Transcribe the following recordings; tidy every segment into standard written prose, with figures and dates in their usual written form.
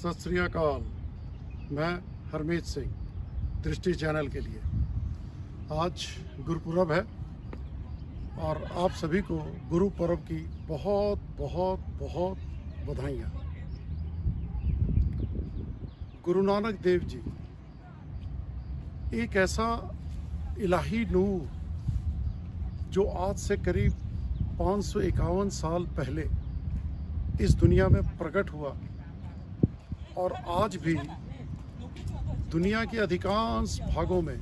सत श्री अकाल। मैं हरमीत सिंह, दृष्टि चैनल के लिए। आज गुरुपुरब है और आप सभी को गुरु पर्व की बहुत बहुत बहुत बधाइयाँ। गुरु नानक देव जी एक ऐसा इलाही नूर जो आज से करीब 551 साल पहले इस दुनिया में प्रकट हुआ और आज भी दुनिया के अधिकांश भागों में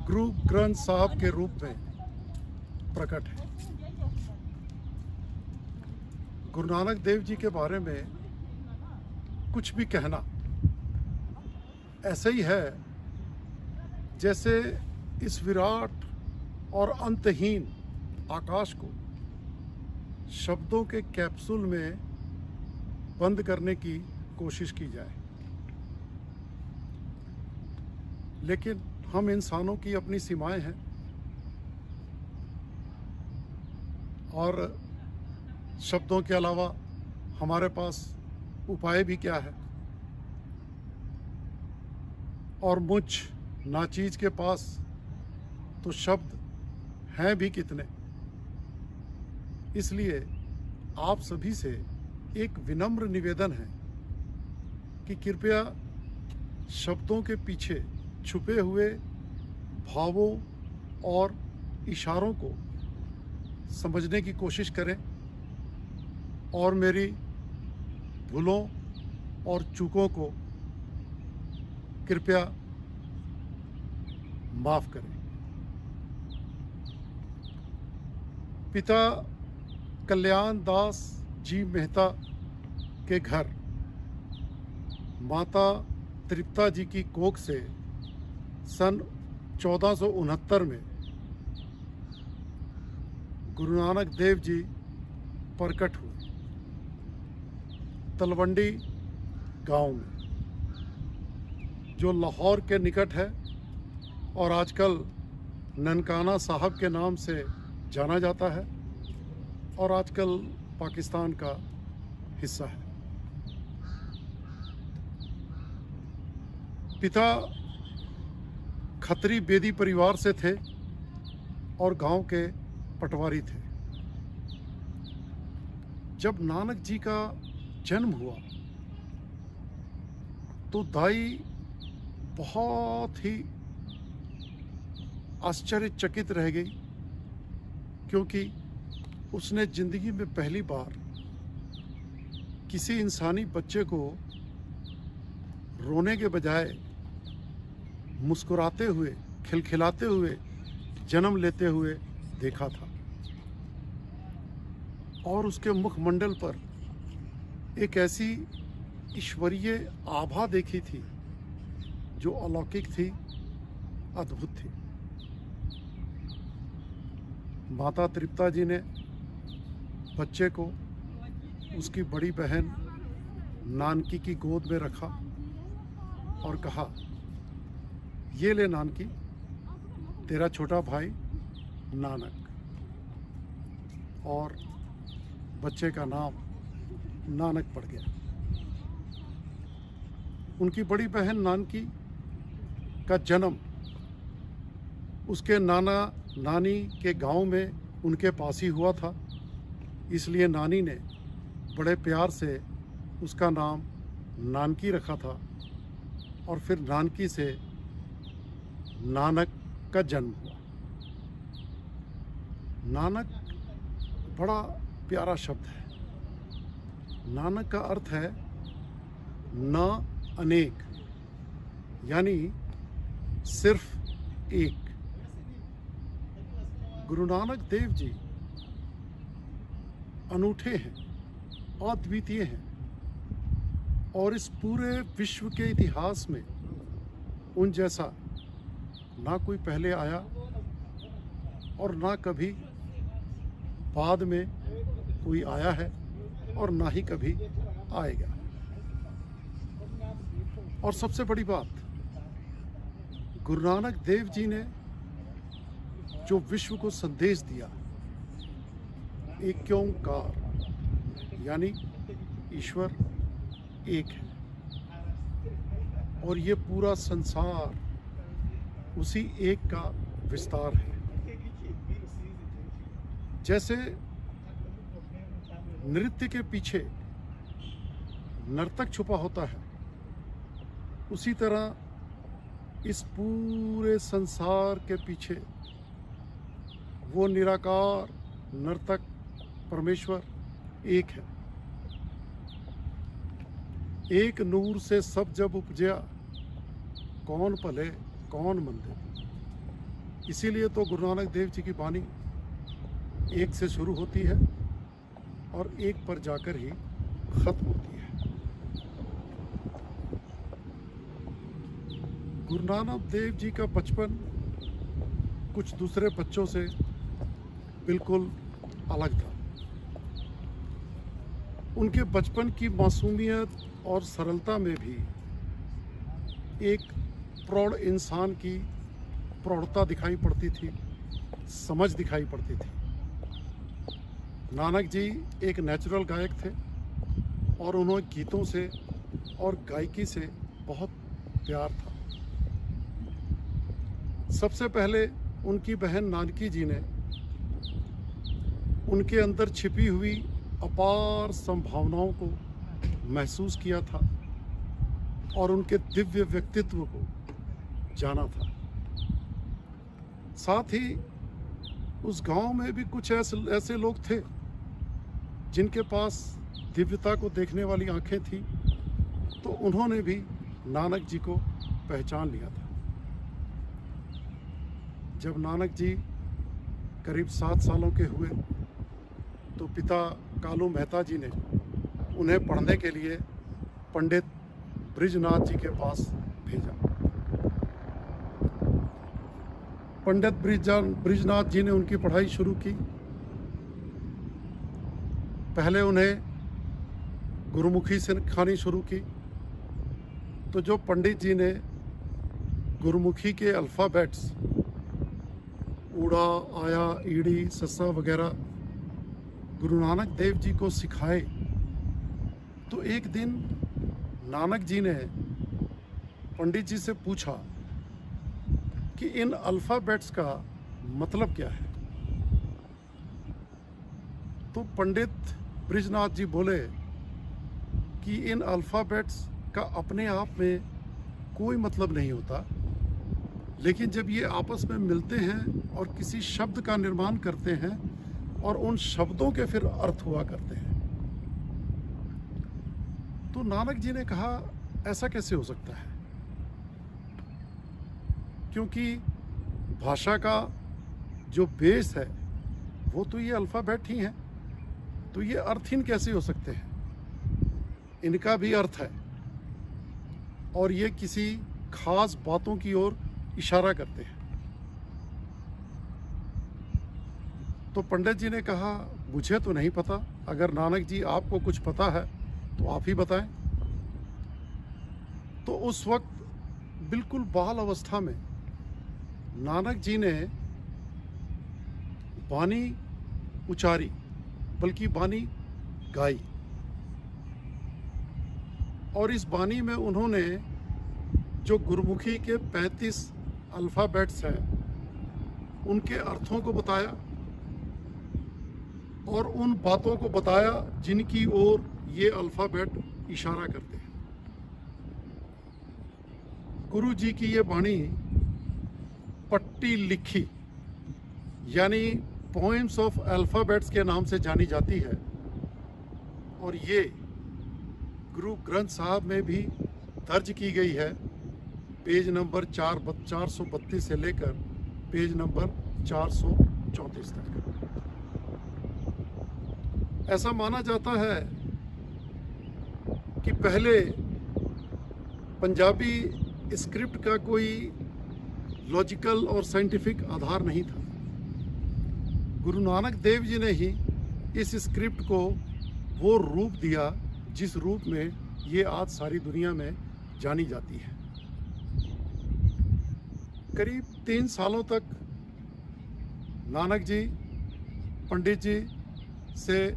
गुरु ग्रंथ साहब के रूप में प्रकट है। गुरु नानक देव जी के बारे में कुछ भी कहना ऐसे ही है जैसे इस विराट और अंतहीन आकाश को शब्दों के कैप्सूल में बंद करने की कोशिश की जाए। लेकिन हम इंसानों की अपनी सीमाएं हैं और शब्दों के अलावा हमारे पास उपाय भी क्या है, और मुझ नाचीज के पास तो शब्द हैं भी कितने। इसलिए आप सभी से एक विनम्र निवेदन है कि कृपया शब्दों के पीछे छुपे हुए भावों और इशारों को समझने की कोशिश करें और मेरी भूलों और चूकों को कृपया माफ करें। पिता कल्याण दास जी मेहता के घर माता तृप्ता जी की कोख से सन 1469 में गुरु नानक देव जी प्रकट हुए तलवंडी गांव में, जो लाहौर के निकट है और आजकल ननकाना साहब के नाम से जाना जाता है और आजकल पाकिस्तान का हिस्सा है। पिता खत्री बेदी परिवार से थे और गांव के पटवारी थे। जब नानक जी का जन्म हुआ तो दाई बहुत ही आश्चर्यचकित रह गई, क्योंकि उसने जिंदगी में पहली बार किसी इंसानी बच्चे को रोने के बजाय मुस्कुराते हुए, खिलखिलाते हुए जन्म लेते हुए देखा था और उसके मुखमंडल पर एक ऐसी ईश्वरीय आभा देखी थी जो अलौकिक थी, अद्भुत थी। माता तृप्ता जी ने बच्चे को उसकी बड़ी बहन नानकी की गोद में रखा और कहा, ये ले नानकी, तेरा छोटा भाई नानक। और बच्चे का नाम नानक पड़ गया। उनकी बड़ी बहन नानकी का जन्म उसके नाना नानी के गांव में उनके पास ही हुआ था, इसलिए नानी ने बड़े प्यार से उसका नाम नानकी रखा था और फिर नानकी से नानक का जन्म हुआ। नानक बड़ा प्यारा शब्द है। नानक का अर्थ है न अनेक, यानी सिर्फ एक। गुरु नानक देव जी अनूठे हैं, अद्वितीय हैं और इस पूरे विश्व के इतिहास में उन जैसा ना कोई पहले आया और ना कभी बाद में कोई आया है और ना ही कभी आएगा। और सबसे बड़ी बात, गुरु नानक देव जी ने जो विश्व को संदेश दिया, एक ओंकार यानी ईश्वर एक है और ये पूरा संसार उसी एक का विस्तार है। जैसे नृत्य के पीछे नर्तक छुपा होता है, उसी तरह इस पूरे संसार के पीछे वो निराकार नर्तक परमेश्वर एक है। एक नूर से सब जब उपजया, कौन पले कौन मंदिर। इसीलिए तो गुरु नानक देव जी की वाणी एक से शुरू होती है और एक पर जाकर ही खत्म होती है। गुरु नानक देव जी का बचपन कुछ दूसरे बच्चों से बिल्कुल अलग था। उनके बचपन की मासूमियत और सरलता में भी एक प्रौढ़ इंसान की प्रौढ़ता दिखाई पड़ती थी, समझ दिखाई पड़ती थी। नानक जी एक नेचुरल गायक थे और उन्हें गीतों से और गायकी से बहुत प्यार था। सबसे पहले उनकी बहन नानकी जी ने उनके अंदर छिपी हुई अपार संभावनाओं को महसूस किया था और उनके दिव्य व्यक्तित्व को जाना था। साथ ही उस गांव में भी कुछ ऐसे लोग थे जिनके पास दिव्यता को देखने वाली आंखें थी, तो उन्होंने भी नानक जी को पहचान लिया था। जब नानक जी करीब 7 सालों के हुए तो पिता कालू मेहता जी ने उन्हें पढ़ने के लिए पंडित ब्रिजनाथ जी के पास भेजा। पंडित ब्रिजनाथ जी ने उनकी पढ़ाई शुरू की। पहले उन्हें गुरुमुखी से सिखानी शुरू की, तो जो पंडित जी ने गुरुमुखी के अल्फ़ाबेट्स ऊड़ा, आया, ईड़ी, सस्सा वगैरह गुरु नानक देव जी को सिखाए, तो एक दिन नानक जी ने पंडित जी से पूछा कि इन अल्फ़ाबेट्स का मतलब क्या है। तो पंडित ब्रिजनाथ जी बोले कि इन अल्फ़ाबेट्स का अपने आप में कोई मतलब नहीं होता, लेकिन जब ये आपस में मिलते हैं और किसी शब्द का निर्माण करते हैं और उन शब्दों के फिर अर्थ हुआ करते हैं। तो नानक जी ने कहा, ऐसा कैसे हो सकता है, क्योंकि भाषा का जो बेस है वो तो ये अल्फ़ाबेट ही हैं, तो ये अर्थहीन कैसे हो सकते हैं। इनका भी अर्थ है और ये किसी खास बातों की ओर इशारा करते हैं। तो पंडित जी ने कहा, मुझे तो नहीं पता, अगर नानक जी आपको कुछ पता है तो आप ही बताएं। तो उस वक्त बिल्कुल बाल अवस्था में नानक जी ने बानी उचारी, बल्कि बानी गाई, और इस बानी में उन्होंने जो गुरुमुखी के 35 अल्फ़ाबेट्स हैं उनके अर्थों को बताया और उन बातों को बताया जिनकी ओर ये अल्फ़ाबेट इशारा करते हैं। गुरु जी की ये वाणी पट्टी लिखी यानी पोएम्स ऑफ अल्फ़ाबेट्स के नाम से जानी जाती है, और ये गुरु ग्रंथ साहब में भी दर्ज की गई है, पेज नंबर 432 से लेकर पेज नंबर 434 तक। ऐसा माना जाता है कि पहले पंजाबी स्क्रिप्ट का कोई लॉजिकल और साइंटिफिक आधार नहीं था। गुरु नानक देव जी ने ही इस स्क्रिप्ट को वो रूप दिया जिस रूप में ये आज सारी दुनिया में जानी जाती है। करीब 3 सालों तक नानक जी पंडित जी से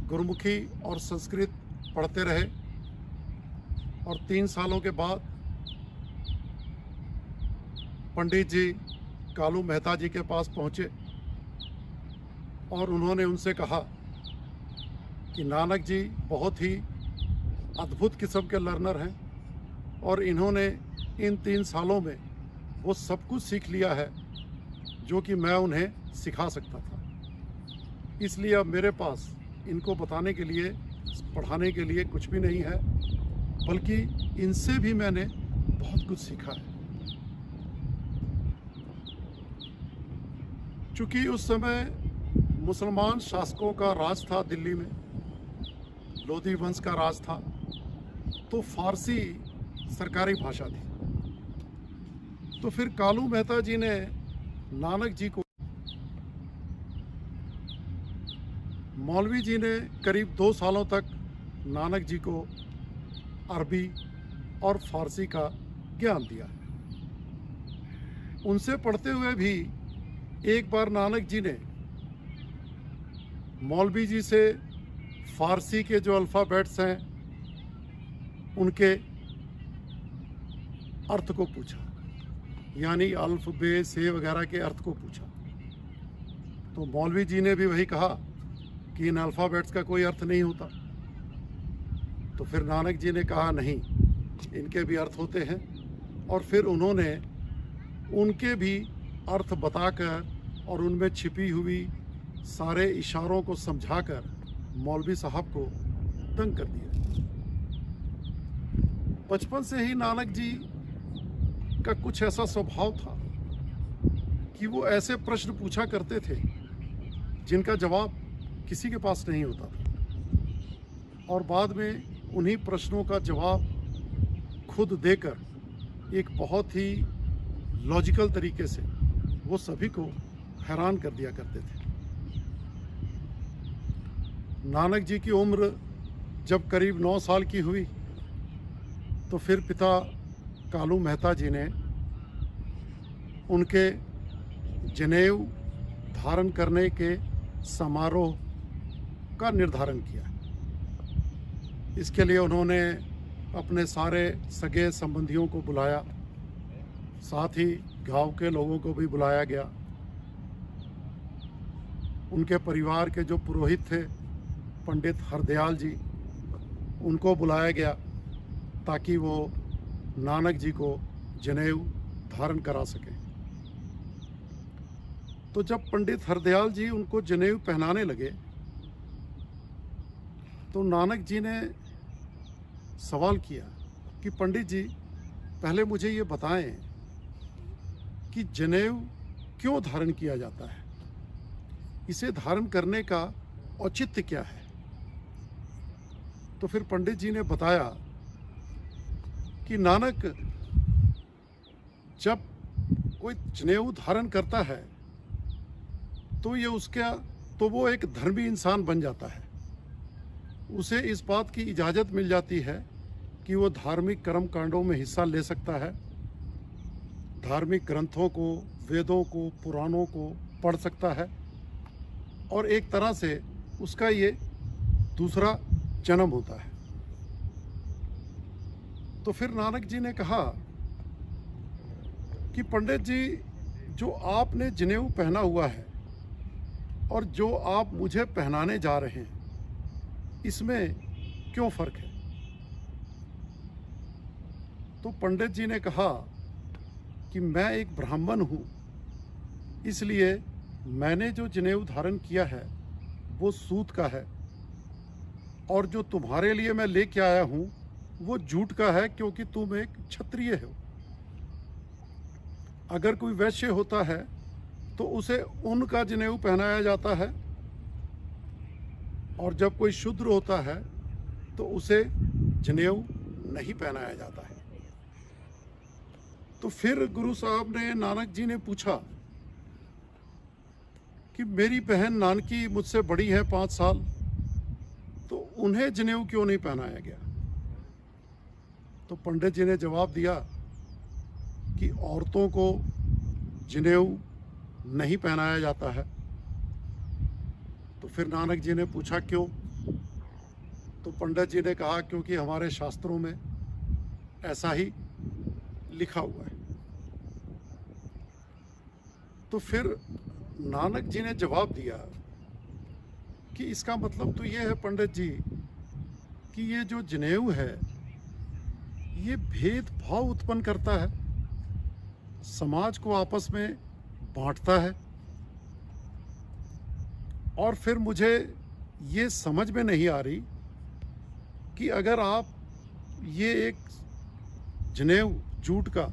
गुरुमुखी और संस्कृत पढ़ते रहे और 3 सालों के बाद पंडित जी कालू मेहता जी के पास पहुँचे और उन्होंने उनसे कहा कि नानक जी बहुत ही अद्भुत किस्म के लर्नर हैं और इन्होंने इन 3 सालों में वो सब कुछ सीख लिया है जो कि मैं उन्हें सिखा सकता था। इसलिए अब मेरे पास इनको बताने के लिए, पढ़ाने के लिए कुछ भी नहीं है, बल्कि इनसे भी मैंने बहुत कुछ सीखा है। चूँकि उस समय मुसलमान शासकों का राज था दिल्ली में, लोधी वंश का राज था, तो फारसी सरकारी भाषा थी। तो फिर कालू मेहता जी ने नानक जी को, मौलवी जी ने करीब 2 सालों तक नानक जी को अरबी और फारसी का ज्ञान दिया। उनसे पढ़ते हुए भी एक बार नानक जी ने मौलवी जी से फारसी के जो अल्फ़ाबेट्स हैं उनके अर्थ को पूछा, यानी अल्फ, बे, से वगैरह के अर्थ को पूछा। तो मौलवी जी ने भी वही कहा कि इन अल्फ़ाबेट्स का कोई अर्थ नहीं होता। तो फिर नानक जी ने कहा नहीं, इनके भी अर्थ होते हैं, और फिर उन्होंने उनके भी अर्थ बताकर और उनमें छिपी हुई सारे इशारों को समझाकर मौलवी साहब को दंग कर दिया। बचपन से ही नानक जी का कुछ ऐसा स्वभाव था कि वो ऐसे प्रश्न पूछा करते थे जिनका जवाब किसी के पास नहीं होता था, और बाद में उन्हीं प्रश्नों का जवाब खुद देकर एक बहुत ही लॉजिकल तरीके से वो सभी को हैरान कर दिया करते थे। नानक जी की उम्र जब करीब 9 साल की हुई तो फिर पिता कालू मेहता जी ने उनके जनेऊ धारण करने के समारोह का निर्धारण किया। इसके लिए उन्होंने अपने सारे सगे संबंधियों को बुलाया, साथ ही गांव के लोगों को भी बुलाया गया। उनके परिवार के जो पुरोहित थे पंडित हरदयाल जी, उनको बुलाया गया ताकि वो नानक जी को जनेऊ धारण करा सकें। तो जब पंडित हरदयाल जी उनको जनेऊ पहनाने लगे तो नानक जी ने सवाल किया कि पंडित जी, पहले मुझे ये बताएं कि जनेऊ क्यों धारण किया जाता है, इसे धारण करने का औचित्य क्या है। तो फिर पंडित जी ने बताया कि नानक, जब कोई जनेऊ धारण करता है तो वो एक धर्मी इंसान बन जाता है। उसे इस बात की इजाज़त मिल जाती है कि वो धार्मिक कर्म कांडों में हिस्सा ले सकता है, धार्मिक ग्रंथों को, वेदों को, पुराणों को पढ़ सकता है, और एक तरह से उसका ये दूसरा जन्म होता है। तो फिर नानक जी ने कहा कि पंडित जी, जो आपने जनेऊ पहना हुआ है और जो आप मुझे पहनाने जा रहे हैं, इसमें क्यों फ़र्क है। तो पंडित जी ने कहा कि मैं एक ब्राह्मण हूँ, इसलिए मैंने जो जनेऊ धारण किया है वो सूत का है, और जो तुम्हारे लिए मैं लेके आया हूँ वो जूट का है, क्योंकि तुम एक क्षत्रिय हो। अगर कोई वैश्य होता है तो उसे ऊन का जनेऊ पहनाया जाता है, और जब कोई शूद्र होता है तो उसे जनेऊ नहीं पहनाया जाता है। तो फिर गुरु साहब ने, नानक जी ने पूछा कि मेरी बहन नानकी मुझसे बड़ी है 5 साल, तो उन्हें जनेऊ क्यों नहीं पहनाया गया। तो पंडित जी ने जवाब दिया कि औरतों को जनेऊ नहीं पहनाया जाता है। तो फिर नानक जी ने पूछा क्यों। तो पंडित जी ने कहा क्योंकि हमारे शास्त्रों में ऐसा ही लिखा हुआ है। तो फिर नानक जी ने जवाब दिया कि इसका मतलब तो ये है पंडित जी कि ये जो जनेऊ है ये भेदभाव उत्पन्न करता है, समाज को आपस में बांटता है। और फिर मुझे ये समझ में नहीं आ रही कि अगर आप ये एक जनेऊ जूट का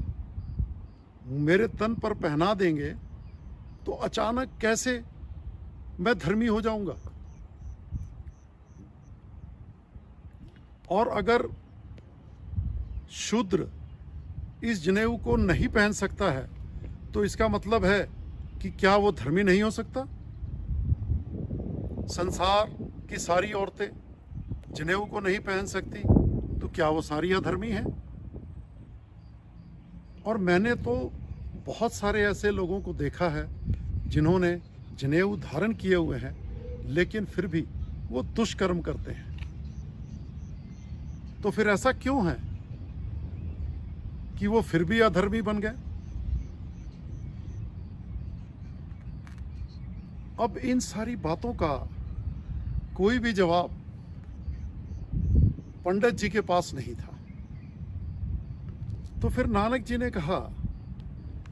मेरे तन पर पहना देंगे तो अचानक कैसे मैं धर्मी हो जाऊंगा। और अगर शूद्र इस जनेऊ को नहीं पहन सकता है तो इसका मतलब है कि क्या वो धर्मी नहीं हो सकता। संसार की सारी औरतें जनेऊ को नहीं पहन सकती तो क्या वो सारी अधर्मी हैं। और मैंने तो बहुत सारे ऐसे लोगों को देखा है जिन्होंने जनेऊ धारण किए हुए हैं लेकिन फिर भी वो दुष्कर्म करते हैं। तो फिर ऐसा क्यों है कि वो फिर भी अधर्मी बन गए। अब इन सारी बातों का कोई भी जवाब पंडित जी के पास नहीं था। तो फिर नानक जी ने कहा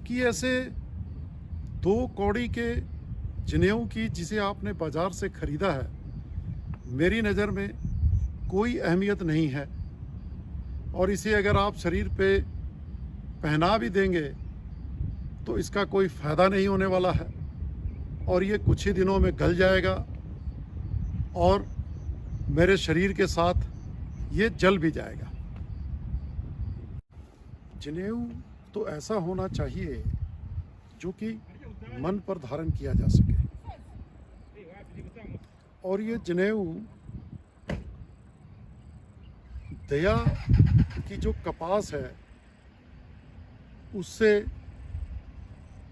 कि ऐसे 2 कौड़ी के जनेऊ की जिसे आपने बाजार से खरीदा है मेरी नज़र में कोई अहमियत नहीं है, और इसे अगर आप शरीर पे पहना भी देंगे तो इसका कोई फ़ायदा नहीं होने वाला है और ये कुछ ही दिनों में गल जाएगा और मेरे शरीर के साथ ये जल भी जाएगा। जनेऊ तो ऐसा होना चाहिए जो कि मन पर धारण किया जा सके, और ये जनेऊ दया की जो कपास है उससे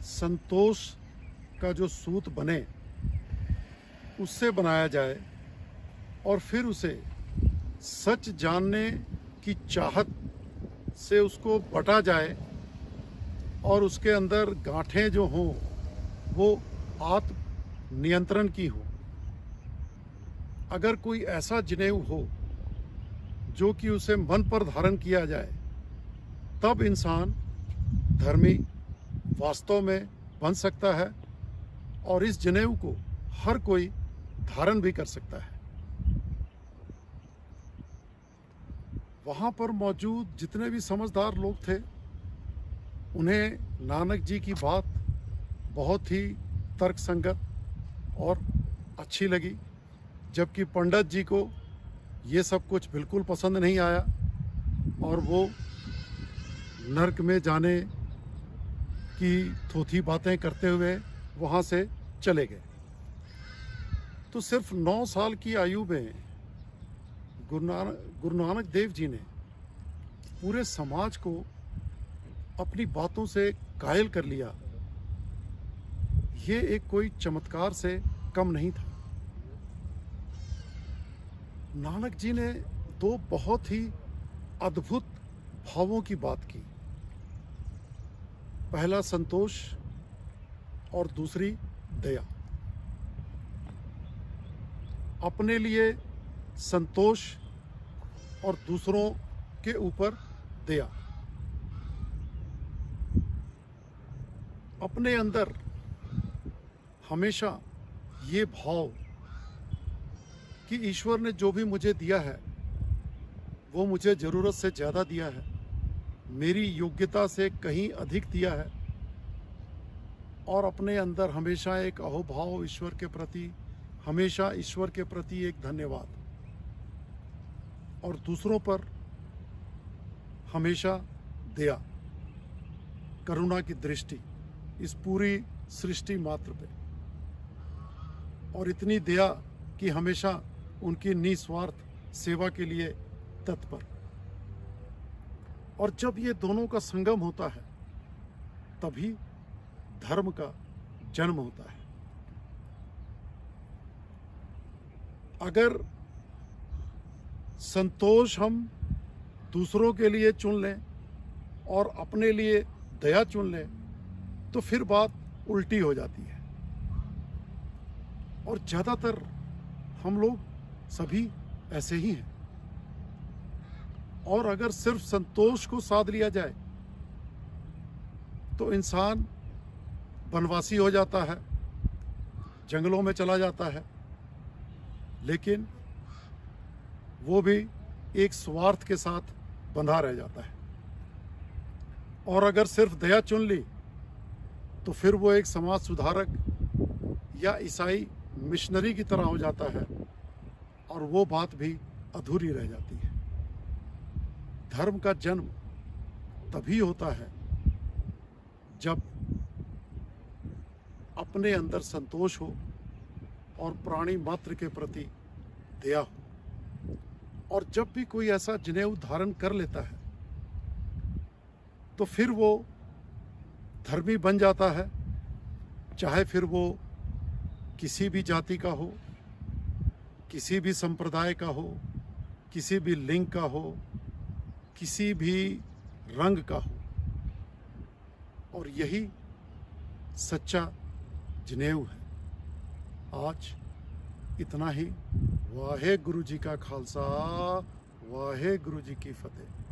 संतोष का जो सूत बने उससे बनाया जाए और फिर उसे सच जानने की चाहत से उसको बटा जाए और उसके अंदर गांठें जो हों वो आत्म नियंत्रण की हो। अगर कोई ऐसा जनेऊ हो जो कि उसे मन पर धारण किया जाए तब इंसान धर्मी वास्तव में बन सकता है और इस जनेऊ को हर कोई धारण भी कर सकता है। वहाँ पर मौजूद जितने भी समझदार लोग थे उन्हें नानक जी की बात बहुत ही तर्कसंगत और अच्छी लगी, जबकि पंडित जी को ये सब कुछ बिल्कुल पसंद नहीं आया और वो नर्क में जाने की थोथी बातें करते हुए वहाँ से चले गए। तो सिर्फ 9 साल की आयु में गुरु नानक देव जी ने पूरे समाज को अपनी बातों से कायल कर लिया। ये एक कोई चमत्कार से कम नहीं था। नानक जी ने 2 बहुत ही अद्भुत भावों की बात की, पहला संतोष और दूसरी दया। अपने लिए संतोष और दूसरों के ऊपर दया। अपने अंदर हमेशा ये भाव कि ईश्वर ने जो भी मुझे दिया है वो मुझे ज़रूरत से ज़्यादा दिया है, मेरी योग्यता से कहीं अधिक दिया है, और अपने अंदर हमेशा एक अहोभाव ईश्वर के प्रति, हमेशा ईश्वर के प्रति एक धन्यवाद, और दूसरों पर हमेशा दया, करुणा की दृष्टि इस पूरी सृष्टि मात्र पे, और इतनी दया कि हमेशा उनकी निस्वार्थ सेवा के लिए तत्पर। और जब ये दोनों का संगम होता है तभी धर्म का जन्म होता है। अगर संतोष हम दूसरों के लिए चुन लें और अपने लिए दया चुन लें तो फिर बात उल्टी हो जाती है। और ज़्यादातर हम लोग सभी ऐसे ही हैं। और अगर सिर्फ संतोष को साध लिया जाए तो इंसान वनवासी हो जाता है, जंगलों में चला जाता है, लेकिन वो भी एक स्वार्थ के साथ बंधा रह जाता है। और अगर सिर्फ दया चुन ली तो फिर वो एक समाज सुधारक या ईसाई मिशनरी की तरह हो जाता है और वो बात भी अधूरी रह जाती है। धर्म का जन्म तभी होता है जब अपने अंदर संतोष हो और प्राणी मात्र के प्रति दया हो। और जब भी कोई ऐसा जनेऊ धारण कर लेता है तो फिर वो धर्मी बन जाता है, चाहे फिर वो किसी भी जाति का हो, किसी भी संप्रदाय का हो, किसी भी लिंग का हो, किसी भी रंग का हो। और यही सच्चा जनेऊ है। आज इतना ही। वाहे गुरु जी का खालसा, वाहे गुरु जी की फतेह।